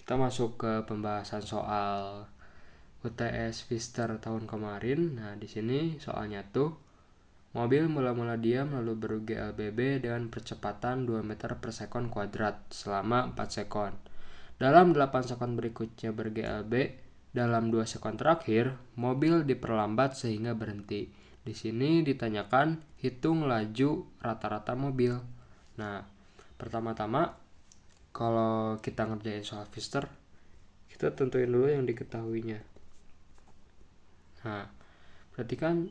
Kita masuk ke pembahasan soal UTS Pfister tahun kemarin. Nah, di sini soalnya tuh mobil mula-mula diam lalu ber-GLBB dengan percepatan 2 meter per sekon kuadrat selama 4 sekon. Dalam 8 sekon berikutnya ber-GLB, dalam 2 sekon terakhir, mobil diperlambat sehingga berhenti. Di sini ditanyakan hitung laju rata-rata mobil. Nah, pertama-tama kalau kita ngerjain soal Pfister, kita tentuin dulu yang diketahuinya. Nah, berarti kan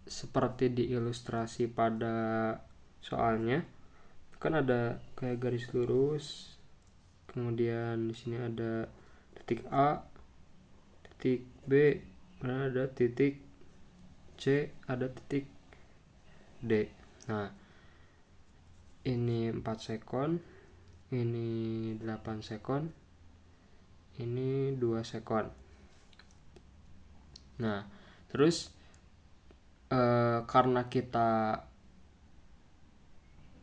seperti di ilustrasi pada soalnya, kan ada kayak garis lurus, kemudian di sini ada titik A, titik B, kemudian ada titik C, ada titik D. Nah, ini 4 sekon, ini 8 sekon, ini 2 sekon. Nah, terus karena kita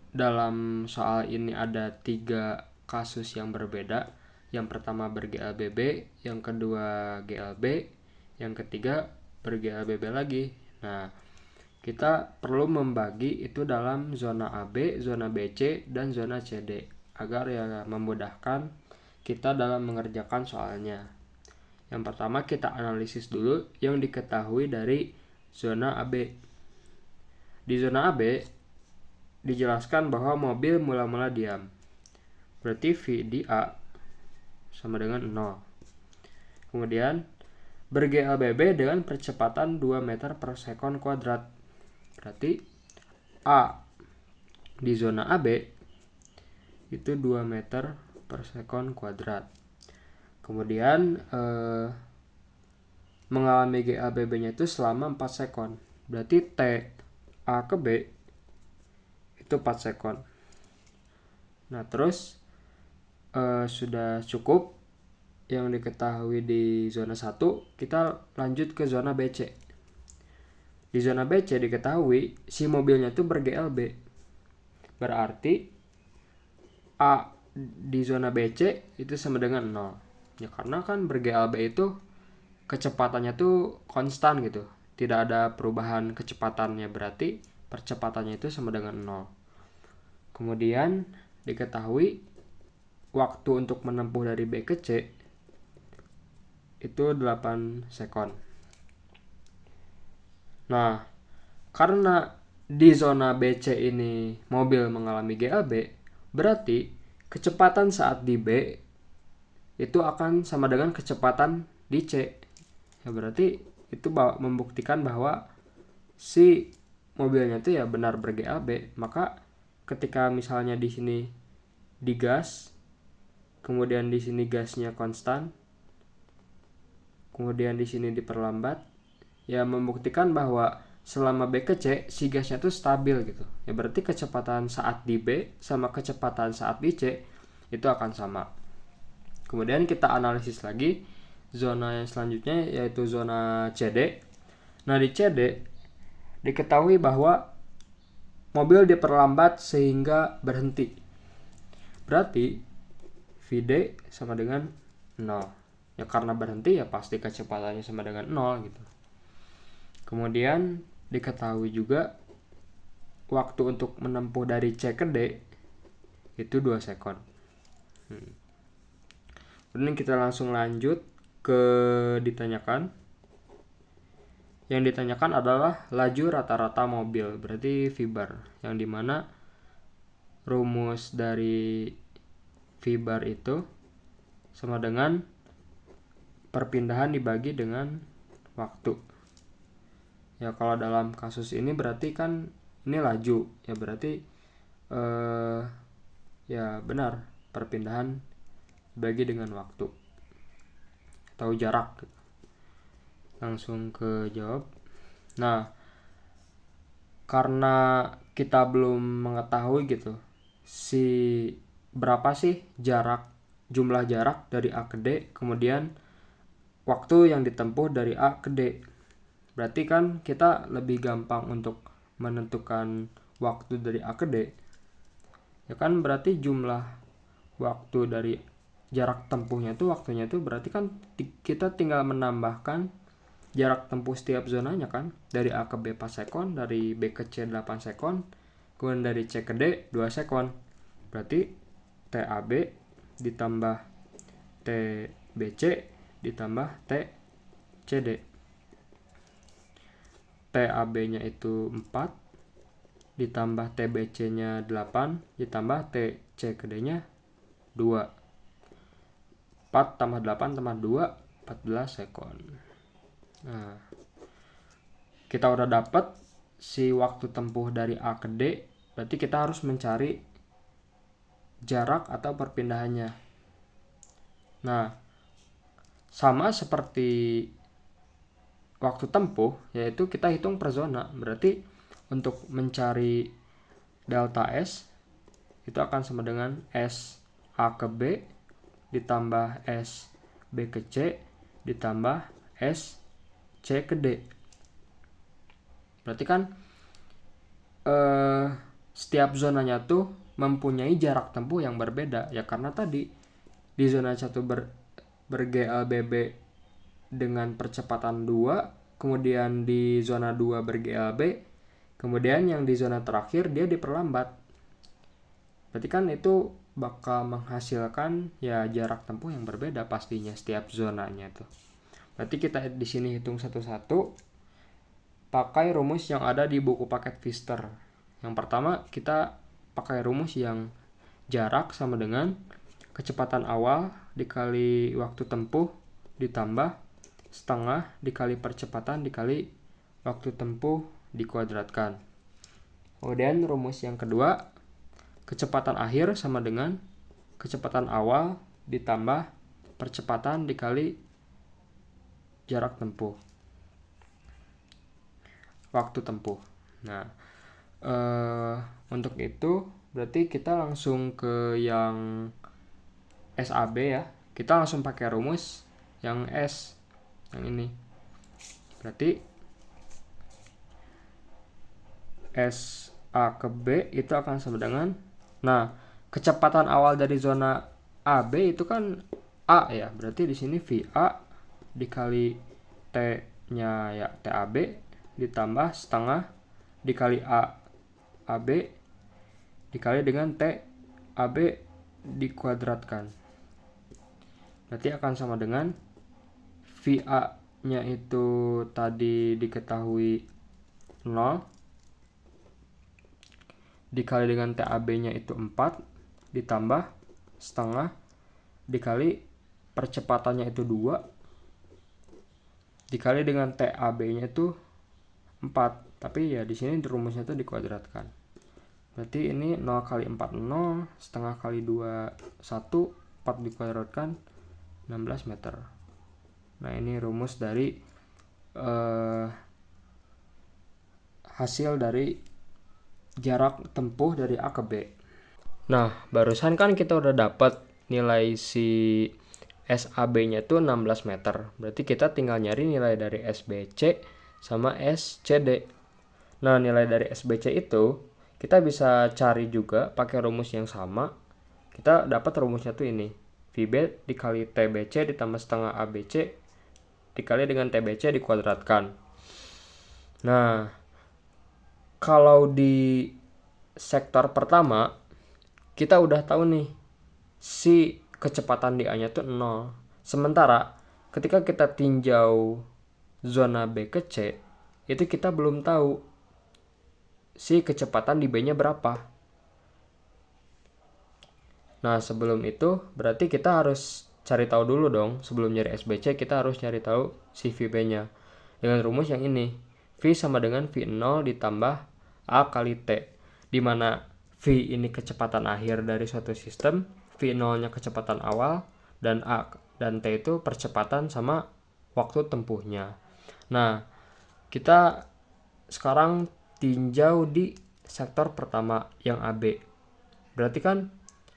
dalam soal ini ada 3 kasus yang berbeda. Yang pertama ber-GLBB, yang kedua GLB, yang ketiga ber-GLBB lagi. Nah, kita perlu membagi itu dalam zona AB, zona BC, dan zona CD agar ya memudahkan kita dalam mengerjakan soalnya. Yang pertama kita analisis dulu yang diketahui dari zona AB. Di zona AB dijelaskan bahwa mobil mula-mula diam. Berarti V di A sama dengan 0. Kemudian ber-GLBB dengan percepatan 2 meter per sekon kuadrat. Berarti A di zona AB itu 2 meter per sekon kuadrat. Kemudian mengalami GLBB-nya itu selama 4 sekon. Berarti T A ke B itu 4 sekon. Nah, terus sudah cukup yang diketahui di zona 1, kita lanjut ke zona BC. Di zona BC diketahui si mobilnya itu ber-GLB. Berarti A di zona BC itu sama dengan 0. Ya karena kan ber-GLB itu kecepatannya tuh konstan gitu. Tidak ada perubahan kecepatannya, berarti percepatannya itu sama dengan 0. Kemudian diketahui waktu untuk menempuh dari B ke C itu 8 sekon. Nah, karena di zona BC ini mobil mengalami GLB, berarti kecepatan saat di B itu akan sama dengan kecepatan di C. Ya berarti itu membuktikan bahwa si mobilnya itu ya benar ber-GLB. Maka ketika misalnya di sini digas, kemudian di sini gasnya konstan, kemudian di sini diperlambat, ya membuktikan bahwa selama B ke C si gasnya tuh stabil gitu. Ya berarti kecepatan saat di B sama kecepatan saat di C itu akan sama. Kemudian kita analisis lagi zona yang selanjutnya yaitu zona CD. Nah, di CD diketahui bahwa mobil diperlambat sehingga berhenti. Berarti VD sama dengan 0. Ya karena berhenti ya pasti kecepatannya sama dengan 0 gitu. Kemudian diketahui juga waktu untuk menempuh dari C ke D itu 2 sekon. Kemudian kita langsung lanjut ke ditanyakan. Yang ditanyakan adalah laju rata-rata mobil, berarti V-bar, yang dimana rumus dari V-bar itu sama dengan perpindahan dibagi dengan waktu. Ya kalau dalam kasus ini berarti kan ini laju, ya berarti ya benar perpindahan dibagi dengan waktu atau jarak. Langsung ke jawab. Nah, karena kita belum mengetahui gitu si berapa sih jumlah jarak dari A ke D, kemudian waktu yang ditempuh dari A ke D. Berarti kan kita lebih gampang untuk menentukan waktu dari A ke D. Ya kan berarti jumlah waktu dari jarak tempuhnya tuh, waktunya tuh berarti kan kita tinggal menambahkan jarak tempuh setiap zonanya kan. Dari A ke B 4 sekon, dari B ke C 8 sekon, kemudian dari C ke D 2 sekon. Berarti TAB ditambah TBC ditambah TCD. TAB-nya itu 4 ditambah TBC-nya 8 ditambah TCD-nya 2. 4 tambah 8 tambah 2, 14 sekon. Nah, kita udah dapat si waktu tempuh dari A ke D, berarti kita harus mencari jarak atau perpindahannya. Nah, sama seperti waktu tempuh, yaitu kita hitung per zona. Berarti untuk mencari delta S itu akan sama dengan S A ke B ditambah S B ke C ditambah S C ke D. Berarti kan setiap zonanya tuh mempunyai jarak tempuh yang berbeda ya, karena tadi di zona 1 ber-GLBB dengan percepatan 2, kemudian di zona 2 ber-GLB, kemudian yang di zona terakhir dia diperlambat. Berarti kan itu bakal menghasilkan ya jarak tempuh yang berbeda pastinya setiap zonanya tuh. Berarti kita di sini hitung satu-satu pakai rumus yang ada di buku paket Pfister. Yang pertama kita pakai rumus yang jarak sama dengan kecepatan awal dikali waktu tempuh ditambah setengah dikali percepatan dikali waktu tempuh dikuadratkan. Kemudian rumus yang kedua, kecepatan akhir sama dengan kecepatan awal ditambah percepatan dikali jarak tempuh, waktu tempuh. Nah, untuk itu berarti kita langsung ke yang SAB ya. Kita langsung pakai rumus yang S, yang ini. Berarti S A ke B itu akan sama dengan, nah, kecepatan awal dari zona AB itu kan A ya. Berarti di sini VA dikali T-nya ya TAB ditambah setengah dikali AB dikali dengan TAB dikuadratkan. Berarti akan sama dengan VA-nya itu tadi diketahui 0 dikali dengan TAB-nya itu 4 ditambah setengah dikali percepatannya itu 2 dikali dengan TAB-nya itu 4. Tapi ya di sini rumusnya itu dikuadratkan. Berarti ini 0 kali 4 0, setengah kali 2 1, 4 dikuadratkan 16 meter. Nah, ini rumus dari hasil dari jarak tempuh dari A ke B. Nah, barusan kan kita udah dapat nilai si SAB-nya itu 16 meter. Berarti kita tinggal nyari nilai dari SBC sama SCD. Nah, nilai dari SBC itu kita bisa cari juga pakai rumus yang sama. Kita dapat rumusnya tuh ini. VB dikali TBC ditambah setengah ABC dikali dengan TBC dikuadratkan. Nah, kalau di sektor pertama kita udah tahu nih si kecepatan di A-nya tuh 0. Sementara ketika kita tinjau zona B ke C, itu kita belum tahu si kecepatan di B-nya berapa. Nah, sebelum itu berarti kita harus cari tahu dulu dong. Sebelum nyari SBC kita harus cari tahu si VB-nya dengan rumus yang ini. V sama dengan V0 ditambah A kali T, di mana V ini kecepatan akhir dari suatu sistem, V0-nya kecepatan awal, dan A dan T itu percepatan sama waktu tempuhnya. Nah, kita sekarang tinjau di sektor pertama yang AB. Berarti kan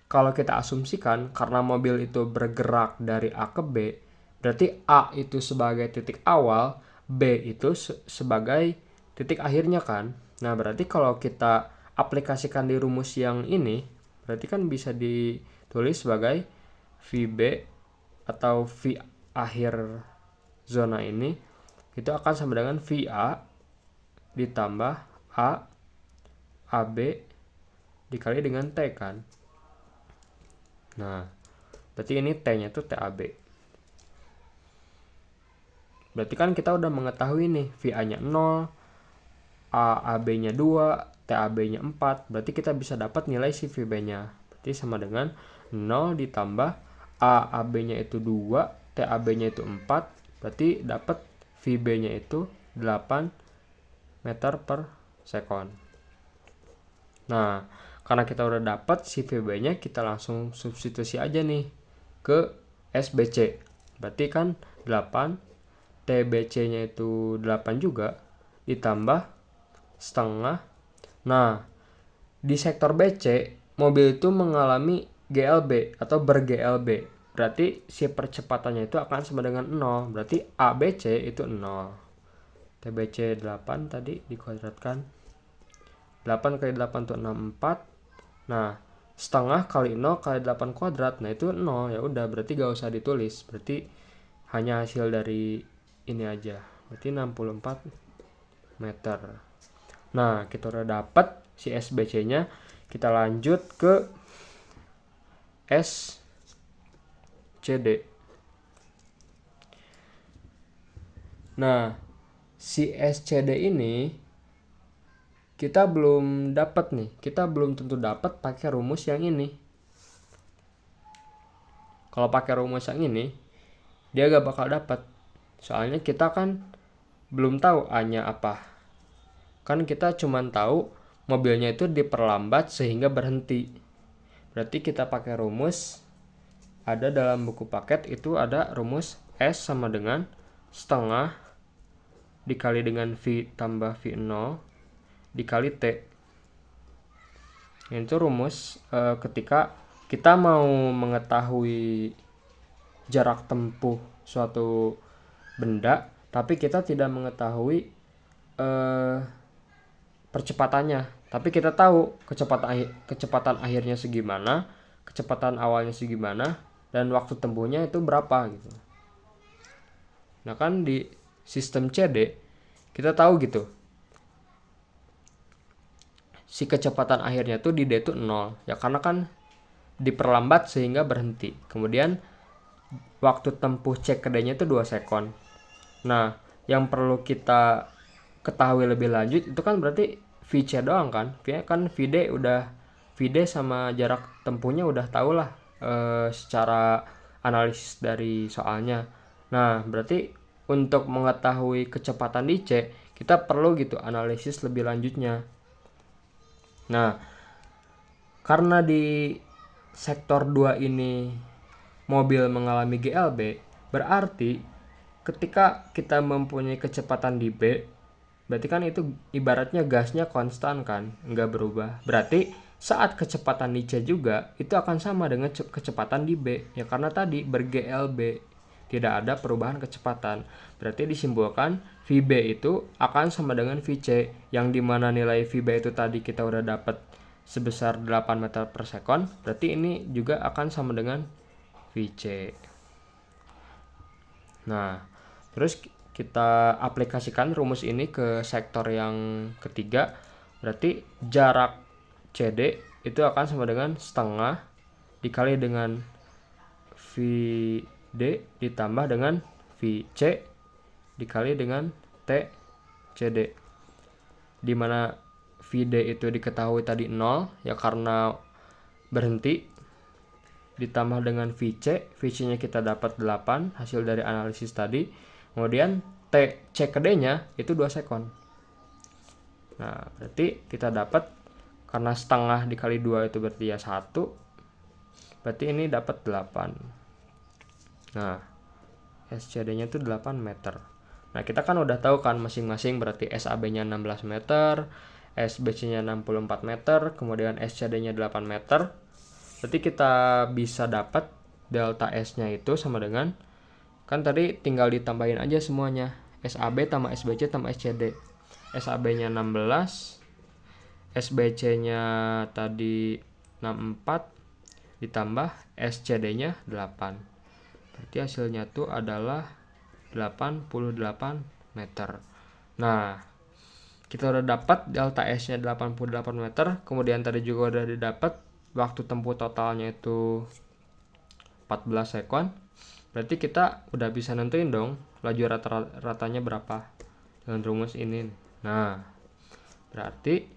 kalau kita asumsikan karena mobil itu bergerak dari A ke B, berarti A itu sebagai titik awal, B itu sebagai titik akhirnya kan. Nah, berarti kalau kita aplikasikan di rumus yang ini, berarti kan bisa ditulis sebagai VB atau V akhir zona ini itu akan sama dengan VA ditambah AB dikali dengan T kan. Nah, berarti ini T-nya itu TAB. Berarti kan kita udah mengetahui nih VA-nya 0, AAB-nya 2, TAB-nya 4. Berarti kita bisa dapat nilai si VB-nya. Berarti sama dengan 0 ditambah AAB-nya itu 2, TAB-nya itu 4. Berarti dapat VB-nya itu 8 meter per sekon. Nah, karena kita udah dapat si VB-nya, kita langsung substitusi aja nih ke SBC. Berarti kan 8, TBC-nya itu 8 juga, ditambah setengah. Nah, di sektor BC, mobil itu mengalami GLB atau ber-GLB. Berarti si percepatannya itu akan sama dengan 0. Berarti ABC itu 0. TBC 8 tadi dikuadratkan. 8 kali 8 itu 64. Nah, setengah kali 0 kali 8 kuadrat. Nah, itu 0. Ya udah, berarti gak usah ditulis. Berarti hanya hasil dari ini aja. Berarti 64 meter. Nah, kita udah dapat si SBC-nya. Kita lanjut ke SCD. Nah, si SCD ini kita belum dapat nih. Kita belum tentu dapat pakai rumus yang ini. Kalau pakai rumus yang ini, dia gak bakal dapat. Soalnya kita kan belum tahu A-nya apa. Kan kita cuman tahu mobilnya itu diperlambat sehingga berhenti. Berarti kita pakai rumus, ada dalam buku paket itu ada rumus S sama dengan setengah dikali dengan V tambah V0 dikali T. Itu rumus ketika kita mau mengetahui jarak tempuh suatu benda, tapi kita tidak mengetahui percepatannya. Tapi kita tahu kecepatan akhirnya segimana, kecepatan awalnya segimana, dan waktu tempuhnya itu berapa gitu. Nah kan di sistem CD kita tahu gitu. Si kecepatan akhirnya tuh di D itu 0. Ya karena kan diperlambat sehingga berhenti. Kemudian waktu tempuh C ke D-nya itu 2 sekon. Nah, yang perlu kita ketahui lebih lanjut itu kan berarti VC doang kan. VD sama jarak tempuhnya udah tahu lah secara analisis dari soalnya. Nah, berarti untuk mengetahui kecepatan di C, kita perlu gitu analisis lebih lanjutnya. Nah, karena di sektor 2 ini mobil mengalami GLB, berarti ketika kita mempunyai kecepatan di B, berarti kan itu ibaratnya gasnya konstan kan, nggak berubah. Berarti saat kecepatan di C juga itu akan sama dengan kecepatan di B, ya karena tadi ber-GLB, tidak ada perubahan kecepatan. Berarti disimpulkan VB itu akan sama dengan VC, yang dimana nilai VB itu tadi kita udah dapat sebesar 8 meter per sekon. Berarti ini juga akan sama dengan VC. Nah, terus kita aplikasikan rumus ini ke sektor yang ketiga. Berarti jarak CD itu akan sama dengan setengah dikali dengan VD ditambah dengan VC dikali dengan TCD. Dimana VD itu diketahui tadi 0 ya karena berhenti, ditambah dengan VC-nya kita dapat 8 hasil dari analisis tadi. Kemudian C ke D-nya itu 2 sekon. Nah, berarti kita dapat karena setengah dikali 2 itu berarti ya 1. Berarti ini dapat 8. Nah, SCD-nya itu 8 meter. Nah, kita kan udah tahu kan masing-masing berarti SAB-nya 16 meter, SBC-nya 64 meter, kemudian SCD-nya 8 meter. Berarti kita bisa dapat delta S-nya itu sama dengan, kan tadi tinggal ditambahin aja semuanya. SAB tambah SBC tambah SCD. SAB-nya 16, SBC-nya tadi 64, ditambah SCD-nya 8. Berarti hasilnya tuh adalah 88 meter. Nah, kita udah dapat delta S-nya 88 meter, kemudian tadi juga udah didapat waktu tempuh totalnya itu 14 sekon. Berarti kita udah bisa nentuin dong laju rata-ratanya berapa dengan rumus ini. Nah, berarti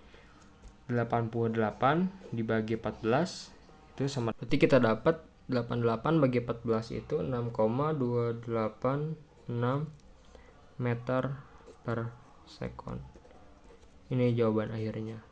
88 dibagi 14 itu sama. Berarti kita dapat 88 bagi 14 itu 6,286 meter per sekon. Ini jawaban akhirnya.